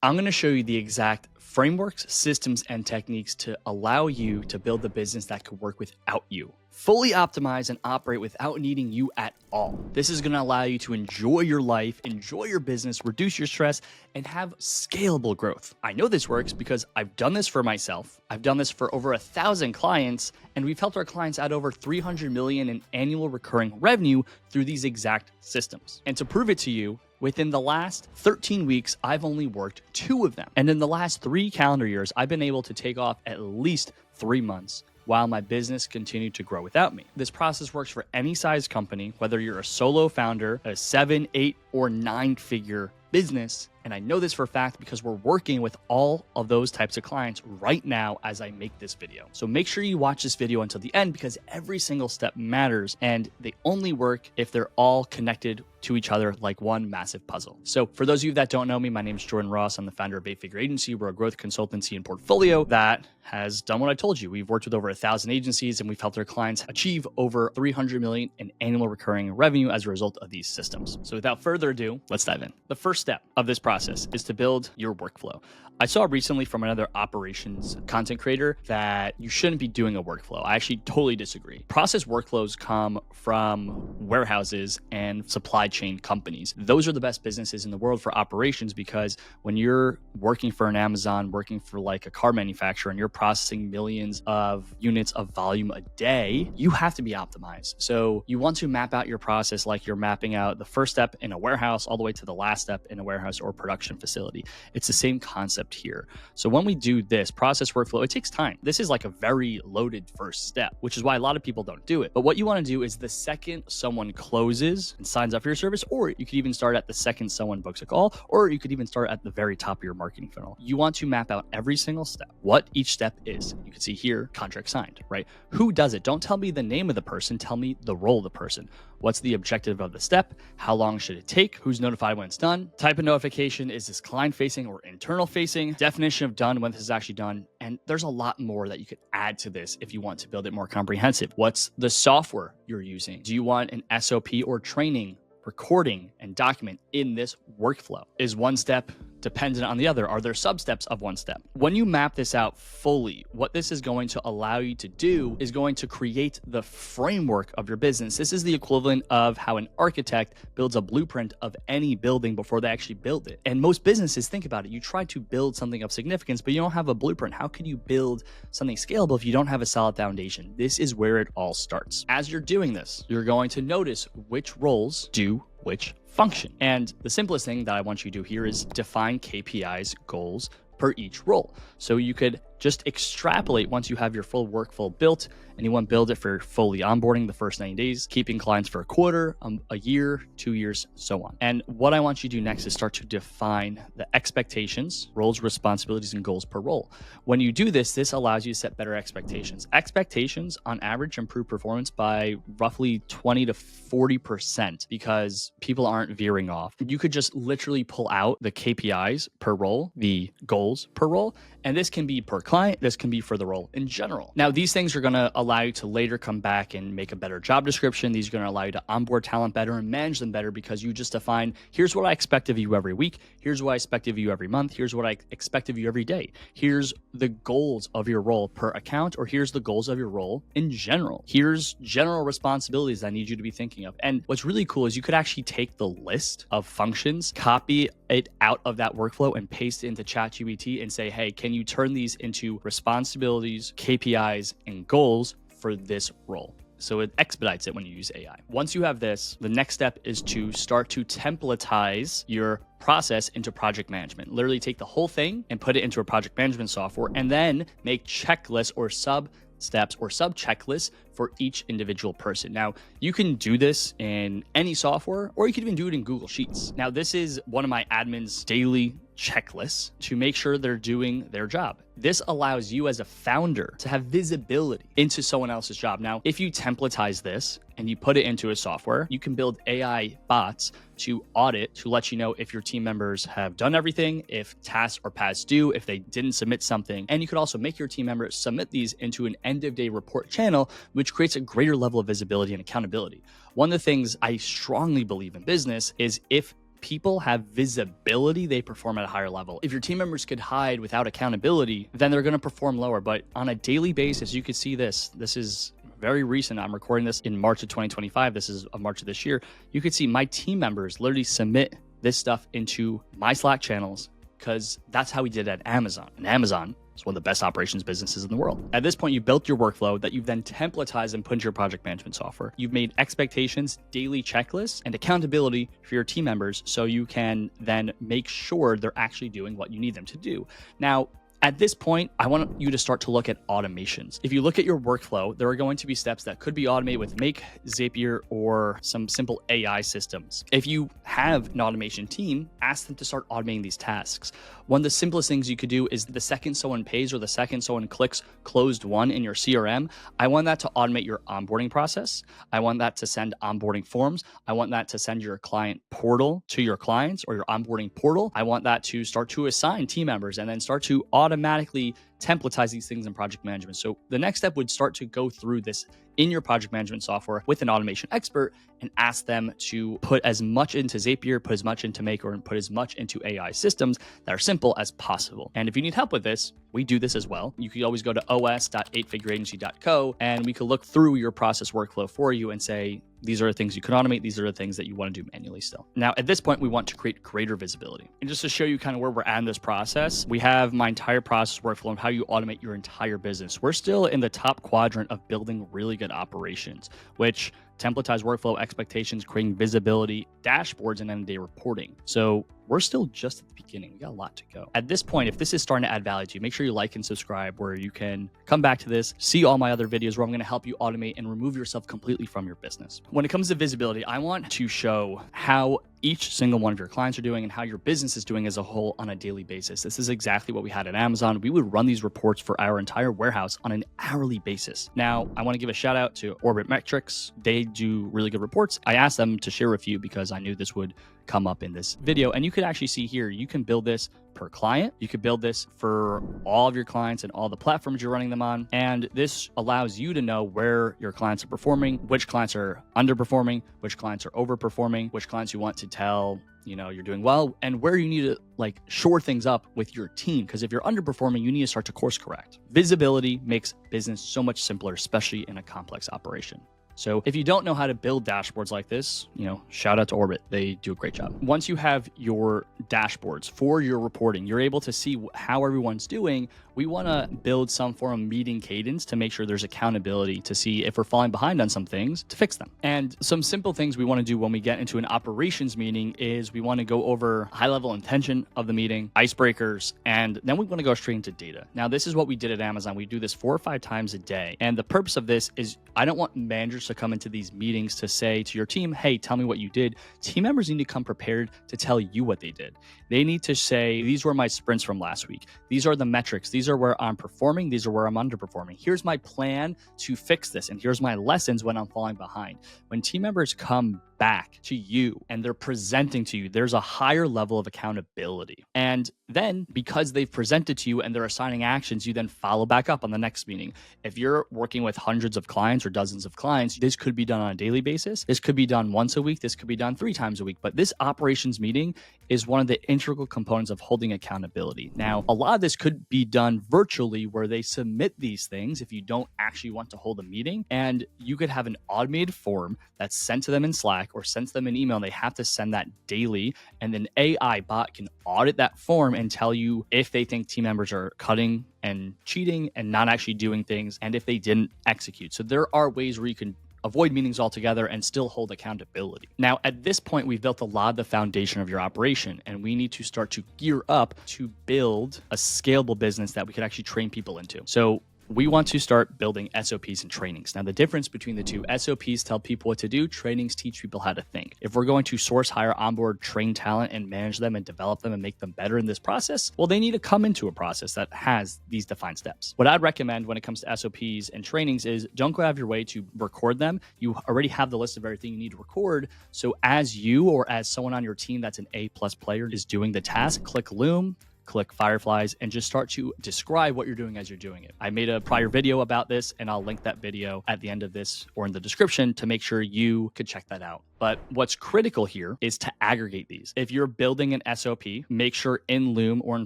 I'm going to show you the exact frameworks, systems, and techniques to allow you to build the business that could work without you. Fully optimize and operate without needing you at all. This is going to allow you to enjoy your life, enjoy your business, reduce your stress, and have scalable growth. I know this works because I've done this for myself. I've done this for over 1,000 clients, and we've helped our clients add over 300 million in annual recurring revenue through these exact systems. And to prove it to you, within the last 13 weeks, I've only worked 2 of them. And in the last 3 calendar years, I've been able to take off at least 3 months while my business continued to grow without me. This process works for any size company, whether you're a solo founder, a 7, 8, or 9-figure business. And I know this for a fact because we're working with all of those types of clients right now as I make this video. So make sure you watch this video until the end because every single step matters and they only work if they're all connected to each other like one massive puzzle. So for those of you that don't know me, my name is Jordan Ross. I'm the founder of 8-Figure Agency. We're a growth consultancy and portfolio that has done what I told you. We've worked with over 1,000 agencies and we've helped our clients achieve over 300 million in annual recurring revenue as a result of these systems. So without further ado, let's dive in. The first step of this process is to build your workflow. I saw recently from another operations content creator that you shouldn't be doing a workflow. I actually totally disagree. Process workflows come from warehouses and supply chain companies. Those are the best businesses in the world for operations because when you're working for an Amazon, working for like a car manufacturer, and you're processing millions of units of volume a day, you have to be optimized. So you want to map out your process like you're mapping out the first step in a warehouse all the way to the last step in a warehouse or production facility. It's the same concept here. So when we do this process workflow, it takes time. This is like a very loaded first step, which is why a lot of people don't do it. But what you want to do is the second someone closes and signs up for your service, or you could even start at the second someone books a call, or you could even start at the very top of your marketing funnel. You want to map out every single step, what each step is. You can see here, contract signed, right? Who does it? Don't tell me the name of the person, tell me the role of the person. What's the objective of the step? How long should it take? Who's notified when it's done? Type of notification, is this client facing or internal facing? Definition of done, when this is actually done. And there's a lot more that you could add to this if you want to build it more comprehensive. What's the software you're using? Do you want an SOP or training, recording, and document in this workflow? Is one step dependent on the other? Are there sub-steps of one step? When you map this out fully, what this is going to allow you to do is going to create the framework of your business. This is the equivalent of how an architect builds a blueprint of any building before they actually build it. And most businesses, think about it, you try to build something of significance, but you don't have a blueprint. How can you build something scalable if you don't have a solid foundation? This is where it all starts. As you're doing this, you're going to notice which roles do which function. And the simplest thing that I want you to do here is define KPIs, goals per each role. So you could just extrapolate once you have your full workflow built, and you want to build it for fully onboarding the first 90 days, keeping clients for a quarter, a year, 2 years, so on. And what I want you to do next is start to define the expectations, roles, responsibilities, and goals per role. When you do this, this allows you to set better expectations. Expectations on average improve performance by roughly 20 to 40% because people aren't veering off. You could just literally pull out the KPIs per role, the goals per role, and this can be per client, this can be for the role in general. Now, these things are going to allow you to later come back and make a better job description. These are going to allow you to onboard talent better and manage them better because you just define, here's what I expect of you every week. Here's what I expect of you every month. Here's what I expect of you every day. Here's the goals of your role per account, or here's the goals of your role in general. Here's general responsibilities I need you to be thinking of. And what's really cool is you could actually take the list of functions, copy it out of that workflow and paste it into ChatGPT and say, hey, can you turn these into responsibilities, KPIs, and goals for this role? So it expedites it when you use AI. Once you have this, the next step is to start to templatize your process into project management. Literally take the whole thing and put it into a project management software and then make checklists or sub steps or sub checklists for each individual person. Now, you can do this in any software, or you can even do it in Google Sheets. Now, this is one of my admin's daily checklists to make sure they're doing their job. This allows you as a founder to have visibility into someone else's job. Now, if you templatize this and you put it into a software, you can build AI bots to audit, to let you know if your team members have done everything, if tasks are past due, if they didn't submit something. And you could also make your team members submit these into an end of day report channel, which creates a greater level of visibility and accountability. One of the things I strongly believe in business is if people have visibility, they perform at a higher level. If your team members could hide without accountability, then they're going to perform lower. But on a daily basis, you could see this is very recent. I'm recording this in March of 2025. This is March of this year. You could see my team members literally submit this stuff into my Slack channels because that's how we did it at Amazon. And Amazon is one of the best operations businesses in the world. At this point, you built your workflow that you've then templatized and put into your project management software. You've made expectations, daily checklists, and accountability for your team members so you can then make sure they're actually doing what you need them to do. Now, at this point, I want you to start to look at automations. If you look at your workflow, there are going to be steps that could be automated with Make, Zapier, or some simple AI systems. If you have an automation team, ask them to start automating these tasks. One of the simplest things you could do is the second someone pays or the second someone clicks closed one in your CRM, I want that to automate your onboarding process. I want that to send onboarding forms. I want that to send your client portal to your clients or your onboarding portal. I want that to start to assign team members and then start to automatically templatize these things in project management. So the next step would start to go through this in your project management software with an automation expert and ask them to put as much into Zapier, put as much into Maker, and put as much into AI systems that are simple as possible. And if you need help with this, we do this as well. You can always go to os.eightfigureagency.co and we can look through your process workflow for you and say, these are the things you can automate. These are the things that you want to do manually still. Now, at this point, we want to create greater visibility. And just to show you kind of where we're at in this process, we have my entire process workflow and how you automate your entire business. We're still in the top quadrant of building really good operations, which templatized workflow expectations, creating visibility, dashboards, and end-of-day reporting. So we're still just at the beginning. We got a lot to go. At this point, if this is starting to add value to you, make sure you like and subscribe where you can come back to this, see all my other videos where I'm going to help you automate and remove yourself completely from your business. When it comes to visibility, I want to show how each single one of your clients are doing and how your business is doing as a whole on a daily basis. This is exactly what we had at Amazon. We would run these reports for our entire warehouse on an hourly basis. Now, I want to give a shout out to Orbit Metrics. They do really good reports. I asked them to share with you because I knew this would come up in this video. And you could actually see here, you can build this per client. You could build this for all of your clients and all the platforms you're running them on. And this allows you to know where your clients are performing, which clients are underperforming, which clients are overperforming, which clients you want to tell, you're doing well, and where you need to shore things up with your team. Because if you're underperforming, you need to start to course correct. Visibility makes business so much simpler, especially in a complex operation. So if you don't know how to build dashboards like this, shout out to Orbit. They do a great job. Once you have your dashboards for your reporting, you're able to see how everyone's doing. We want to build some form of meeting cadence to make sure there's accountability to see if we're falling behind on some things to fix them. And some simple things we want to do when we get into an operations meeting is we want to go over high level intention of the meeting, icebreakers, and then we want to go straight into data. Now, this is what we did at Amazon. We do this 4 or 5 times a day. And the purpose of this is I don't want managers to come into these meetings to say to your team, hey, tell me what you did. Team members need to come prepared to tell you what they did. They need to say, these were my sprints from last week. These are the metrics. These are where I'm performing. These are where I'm underperforming. Here's my plan to fix this. And here's my lessons when I'm falling behind. When team members come back to you and they're presenting to you, there's a higher level of accountability. And then because they've presented to you and they're assigning actions, you then follow back up on the next meeting. If you're working with hundreds of clients or dozens of clients, this could be done on a daily basis. This could be done once a week. This could be done 3 times a week. But this operations meeting is one of the integral components of holding accountability. Now, a lot of this could be done virtually where they submit these things if you don't actually want to hold a meeting. And you could have an automated form that's sent to them in Slack or sends them an email, and they have to send that daily. And then AI bot can audit that form and tell you if they think team members are cutting and cheating and not actually doing things, and if they didn't execute. So there are ways where you can avoid meetings altogether and still hold accountability. Now, at this point, we've built a lot of the foundation of your operation, and we need to start to gear up to build a scalable business that we could actually train people into. So we want to start building SOPs and trainings. Now, the difference between the two, SOPs tell people what to do, trainings teach people how to think. If we're going to source, hire, onboard, train talent, and manage them and develop them and make them better in this process, well, they need to come into a process that has these defined steps. What I'd recommend when it comes to SOPs and trainings is don't go out of your way to record them. You already have the list of everything you need to record. So as you or as someone on your team that's an A+ player is doing the task, click Loom, click fireflies and just start to describe what you're doing as you're doing it. I made a prior video about this, and I'll link that video at the end of this or in the description to make sure you could check that out. But what's critical here is to aggregate these. If you're building an SOP, make sure in Loom or in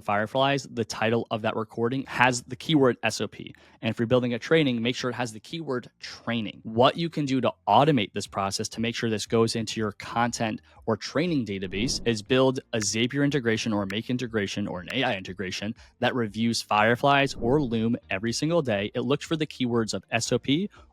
Fireflies, the title of that recording has the keyword SOP. And if you're building a training, make sure it has the keyword training. What you can do to automate this process to make sure this goes into your content or training database is build a Zapier integration or a Make integration or an AI integration that reviews Fireflies or Loom every single day. It looks for the keywords of SOP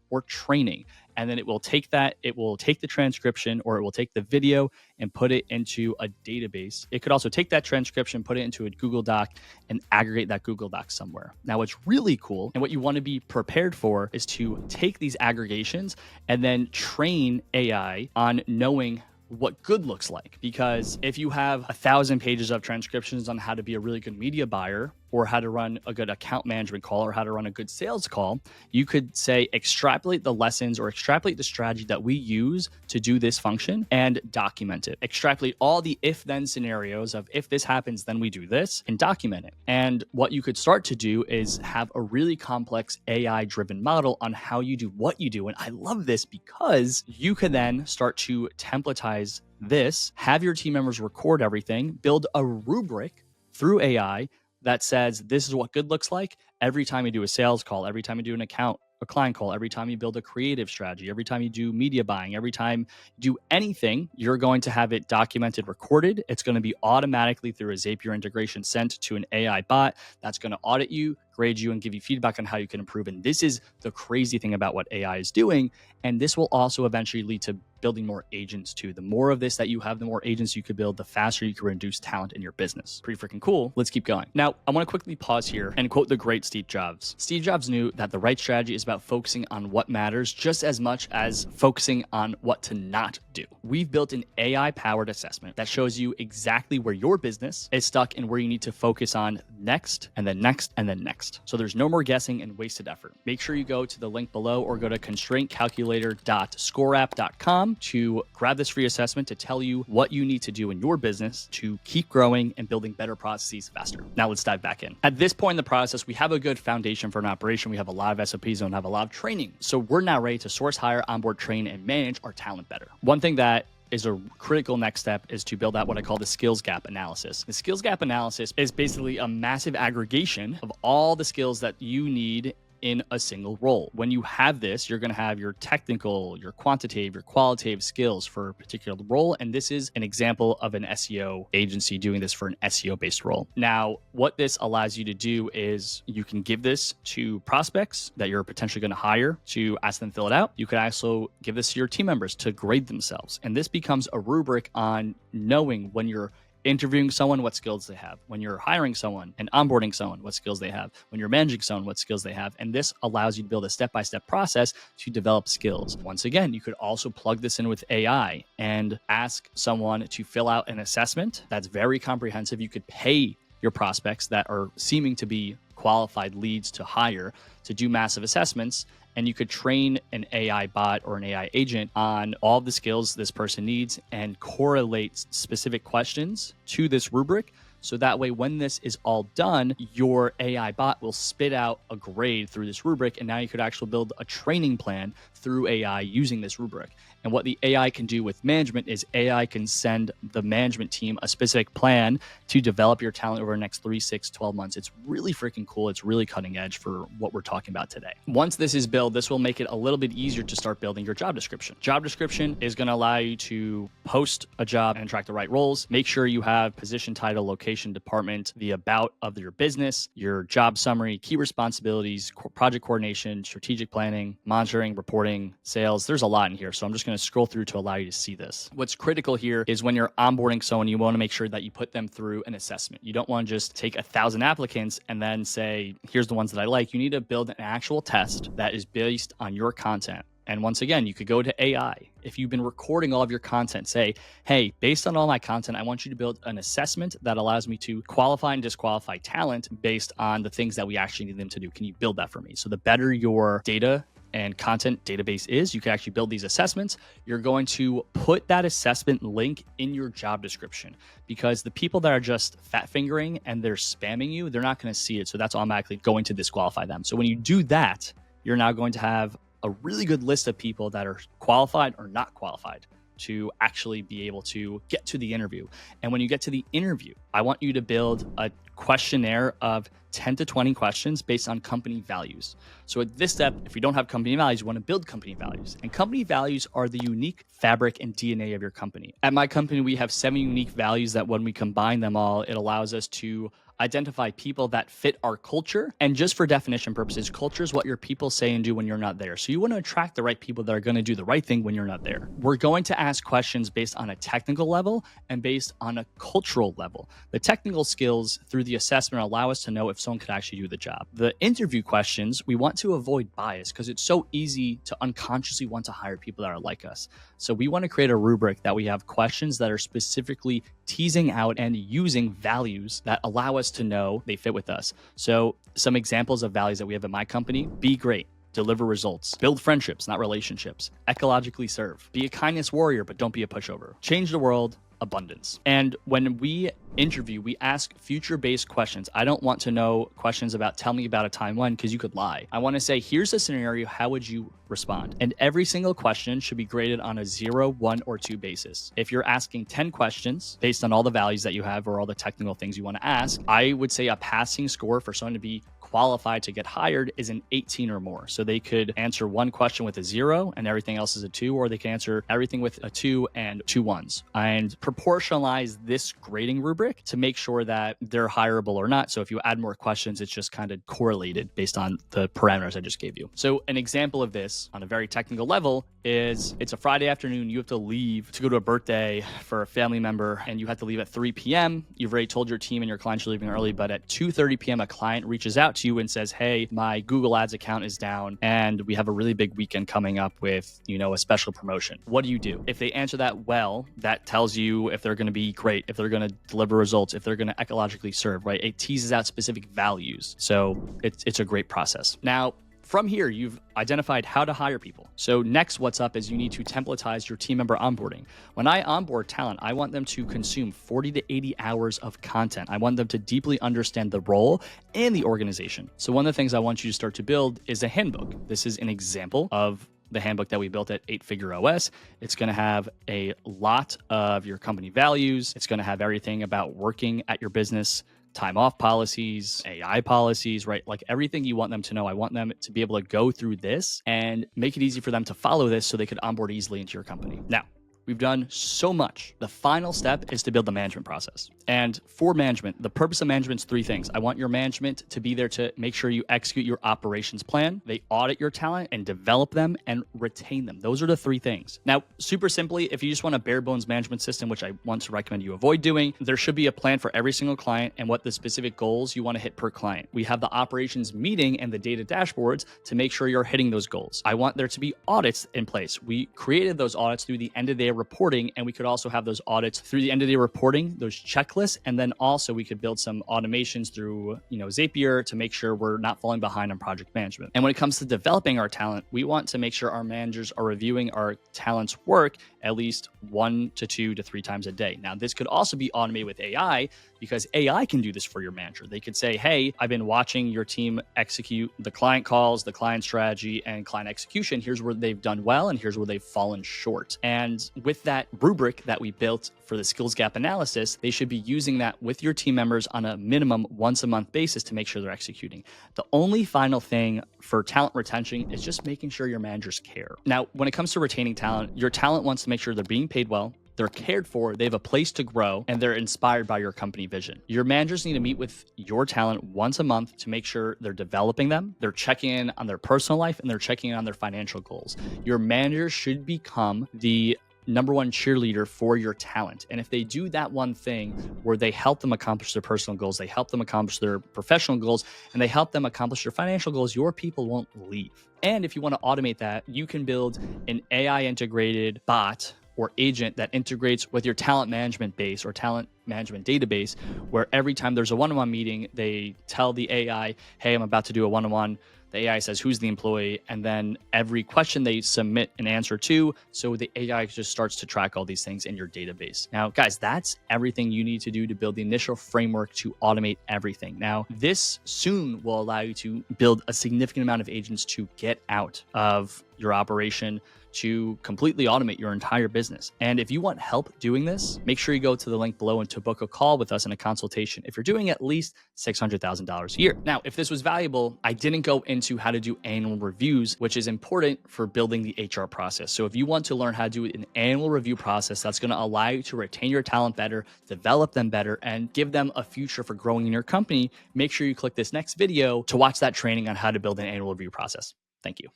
or training. And then it will take that, it will take the transcription or it will take the video and put it into a database. It could also take that transcription, put it into a Google Doc and aggregate that Google Doc somewhere. Now, what's really cool and what you want to be prepared for is to take these aggregations and then train AI on knowing what good looks like. Because if you have 1,000 pages of transcriptions on how to be a really good media buyer or how to run a good account management call or how to run a good sales call, you could say extrapolate the lessons or extrapolate the strategy that we use to do this function and document it. Extrapolate all the if-then scenarios of if this happens, then we do this and document it. And what you could start to do is have a really complex AI-driven model on how you do what you do. And I love this because you can then start to templatize this, have your team members record everything, build a rubric through AI that says this is what good looks like every time you do a sales call, every time you do an account, a client call, every time you build a creative strategy, every time you do media buying, every time you do anything, you're going to have it documented, recorded. It's going to be automatically through a Zapier integration sent to an AI bot that's going to audit you, grade you, and give you feedback on how you can improve. And this is the crazy thing about what AI is doing. And this will also eventually lead to building more agents too. The more of this that you have, the more agents you could build, the faster you can reduce talent in your business. Pretty freaking cool. Let's keep going. Now, I want to quickly pause here and quote the great Steve Jobs. Steve Jobs knew that the right strategy is about focusing on what matters just as much as focusing on what to not do. We've built an AI-powered assessment that shows you exactly where your business is stuck and where you need to focus on next, and then next, and then next. So there's no more guessing and wasted effort. Make sure you go to the link below or go to constraintcalculator.scoreapp.com to grab this free assessment to tell you what you need to do in your business to keep growing and building better processes faster. Now let's dive back in. At this point in the process, we have a good foundation for an operation. We have a lot of SOPs and have a lot of training. So we're now ready to source, hire, onboard, train, and manage our talent better. One thing that is a critical next step is to build out what I call the skills gap analysis. The skills gap analysis is basically a massive aggregation of all the skills that you need in a single role. When you have this, you're going to have your technical, your quantitative, your qualitative skills for a particular role. And this is an example of an SEO agency doing this for an SEO based role. Now, what this allows you to do is you can give this to prospects that you're potentially going to hire to ask them to fill it out. You could also give this to your team members to grade themselves. And this becomes a rubric on knowing when you're interviewing someone, what skills they have. When you're hiring someone and onboarding someone, what skills they have. When you're managing someone, what skills they have. And this allows you to build a step-by-step process to develop skills. Once again, you could also plug this in with AI and ask someone to fill out an assessment that's very comprehensive. You could pay your prospects that are seeming to be qualified leads to hire to do massive assessments. And you could train an AI bot or an AI agent on all the skills this person needs and correlate specific questions to this rubric. So that way, when this is all done, your AI bot will spit out a grade through this rubric. And now you could actually build a training plan through AI using this rubric. And what the AI can do with management is AI can send the management team a specific plan to develop your talent over the next 3, 6, 12 months. It's really freaking cool. It's really cutting edge for what we're talking about today. Once this is built, this will make it a little bit easier to start building your job description. Job description is going to allow you to post a job and attract the right roles. Make sure you have position, title, location, department, the about of your business, your job summary, key responsibilities, project coordination, strategic planning, monitoring, reporting, sales. There's a lot in here. So I'm just going to scroll through to allow you to see this. What's critical here is when you're onboarding someone, you want to make sure that you put them through an assessment. You don't want to just take 1,000 applicants and then say, here's the ones that I like. You need to build an actual test that is based on your content. And once again, you could go to AI. If you've been recording all of your content, say, hey, based on all my content, I want you to build an assessment that allows me to qualify and disqualify talent based on the things that we actually need them to do. Can you build that for me? So the better your data and content database is. You can actually build these assessments. You're going to put that assessment link in your job description, because the people that are just fat fingering and they're spamming you, they're not going to see it. So that's automatically going to disqualify them. So when you do that, you're now going to have a really good list of people that are qualified or not qualified to actually be able to get to the interview. And when you get to the interview, I want you to build a questionnaire of 10 to 20 questions based on company values. So at this step, if you don't have company values, you want to build company values. And company values are the unique fabric and DNA of your company. At my company, we have 7 unique values that when we combine them all, it allows us to identify people that fit our culture. And just for definition purposes, culture is what your people say and do when you're not there. So you want to attract the right people that are going to do the right thing when you're not there. We're going to ask questions based on a technical level and based on a cultural level. The technical skills through the assessment allow us to know if someone could actually do the job. The interview questions, we want to avoid bias because it's so easy to unconsciously want to hire people that are like us. So we want to create a rubric that we have questions that are specifically teasing out and using values that allow us to know they fit with us. So some examples of values that we have in my company: be great, deliver results, build friendships, not relationships, ecologically serve, be a kindness warrior, but don't be a pushover, change the world, abundance. And when we interview, we ask future-based questions. I don't want to know questions about tell me about a time when, because you could lie. I want to say, here's a scenario, how would you respond? And every single question should be graded on a 0, 1, or 2 basis. If you're asking 10 questions based on all the values that you have or all the technical things you want to ask, I would say a passing score for someone to be qualified to get hired is an 18 or more. So they could answer one question with a 0 and everything else is a 2, or they can answer everything with a 2 and 2 1s. And proportionalize this grading rubric to make sure that they're hireable or not. So if you add more questions, it's just kind of correlated based on the parameters I just gave you. So an example of this on a very technical level is it's a Friday afternoon. You have to leave to go to a birthday for a family member and you have to leave at 3 p.m. You've already told your team and your clients you're leaving early, but at 2:30 p.m. a client reaches out to you and says, hey, my Google Ads account is down and we have a really big weekend coming up with, a special promotion. What do? If they answer that well, that tells you if they're going to be great, if they're going to deliver results, if they're going to ecologically serve, right? It teases out specific values. So it's a great process. Now, from here, you've identified how to hire people. So next, what's up is you need to templatize your team member onboarding. When I onboard talent, I want them to consume 40 to 80 hours of content. I want them to deeply understand the role and the organization. So one of the things I want you to start to build is a handbook. This is an example of the handbook that we built at 8 Figure OS. It's going to have a lot of your company values. It's going to have everything about working at your business, time off policies, AI policies, right? Like everything you want them to know. I want them to be able to go through this and make it easy for them to follow this so they could onboard easily into your company. Now, we've done so much. The final step is to build the management process. And for management, the purpose of management is 3 things. I want your management to be there to make sure you execute your operations plan. They audit your talent and develop them and retain them. Those are the 3 things. Now, super simply, if you just want a bare bones management system, which I want to recommend you avoid doing, there should be a plan for every single client and what the specific goals you want to hit per client. We have the operations meeting and the data dashboards to make sure you're hitting those goals. I want there to be audits in place. We created those audits through the end of day reporting, and we could also have those audits through the end of day reporting, those checklists, and then also we could build some automations through, Zapier to make sure we're not falling behind on project management. And when it comes to developing our talent, we want to make sure our managers are reviewing our talent's work at least 1 to 2 to 3 times a day. Now, this could also be automated with AI because AI can do this for your manager. They could say, hey, I've been watching your team execute the client calls, the client strategy, and client execution. Here's where they've done well, and here's where they've fallen short. And with that rubric that we built for the skills gap analysis, they should be using that with your team members on a minimum once a month basis to make sure they're executing. The only final thing for talent retention is just making sure your managers care. Now, when it comes to retaining talent, your talent wants to make sure they're being paid well, they're cared for, they have a place to grow, and they're inspired by your company vision. Your managers need to meet with your talent once a month to make sure they're developing them, they're checking in on their personal life, and they're checking in on their financial goals. Your managers should become the number one cheerleader for your talent. And if they do that one thing where they help them accomplish their personal goals, they help them accomplish their professional goals, and they help them accomplish their financial goals, your people won't leave. And if you want to automate that, you can build an AI integrated bot or agent that integrates with your talent management base or talent management database, where every time there's a one-on-one meeting, they tell the AI, hey, I'm about to do a one-on-one The AI says who's the employee, and then every question they submit an answer to. So the AI just starts to track all these things in your database. Now, guys, that's everything you need to do to build the initial framework to automate everything. Now, this soon will allow you to build a significant amount of agents to get out of your operation, to completely automate your entire business. And if you want help doing this, make sure you go to the link below and to book a call with us in a consultation if you're doing at least $600,000 a year. Now, if this was valuable, I didn't go into how to do annual reviews, which is important for building the HR process. So if you want to learn how to do an annual review process that's going to allow you to retain your talent better, develop them better, and give them a future for growing in your company, make sure you click this next video to watch that training on how to build an annual review process. Thank you.